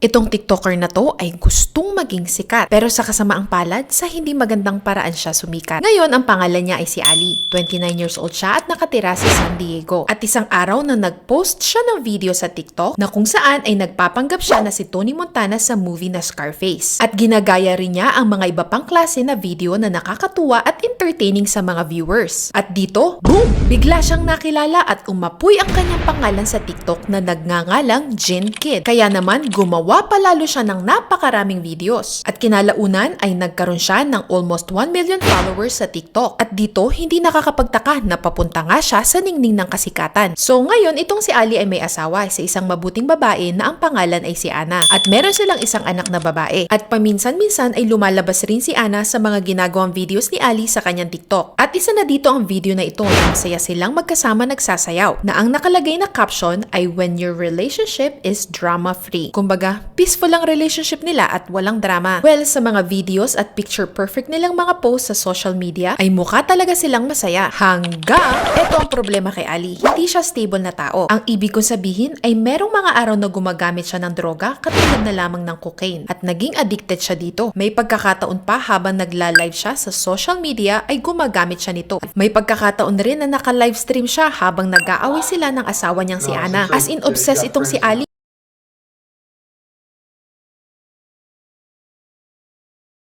Itong TikToker na to ay gustong maging sikat pero sa kasamaang palad sa hindi magandang paraan siya sumikat. Ngayon ang pangalan niya ay si Ali. 29 years old siya at nakatira sa San Diego. At isang araw na nag-post siya ng video sa TikTok na kung saan ay nagpapanggap siya na si Tony Montana sa movie na Scarface. At ginagaya rin niya ang mga iba pang klase na video na nakakatuwa at entertaining sa mga viewers. At dito, boom! Bigla siyang nakilala at umapoy ang kanyang pangalan sa TikTok na nagngangalang Jin Kid. Kaya naman gumawa palalo siya ng napakaraming videos. At kinalaunan ay nagkaroon siya ng almost 1 million followers sa TikTok. At dito, hindi nakakapagtaka na papunta nga siya sa ningning ng kasikatan. So ngayon, itong si Ali ay may asawa sa isang mabuting babae na ang pangalan ay si Ana. At meron silang isang anak na babae. At paminsan-minsan ay lumalabas rin si Ana sa mga ginagawang videos ni Ali sa kanyang TikTok. At isa na dito ang video na ito na masaya silang magkasama nagsasayaw. Na ang nakalagay na caption ay "When your relationship is drama-free." Kumbaga, peaceful ang relationship nila at walang drama. Well, sa mga videos at picture perfect nilang mga posts sa social media ay mukha talaga silang masaya. Hanggang ito ang problema kay Ali. Hindi siya stable na tao. Ang ibig kong sabihin ay merong mga araw na gumagamit siya ng droga katulad na lamang ng cocaine at naging addicted siya dito. May pagkakataon pa habang nagla-live siya sa social media ay gumagamit siya nito. May pagkakataon rin na naka-livestream siya habang nag-aaway sila ng asawa niyang si Ana. As in obsessed itong si Ali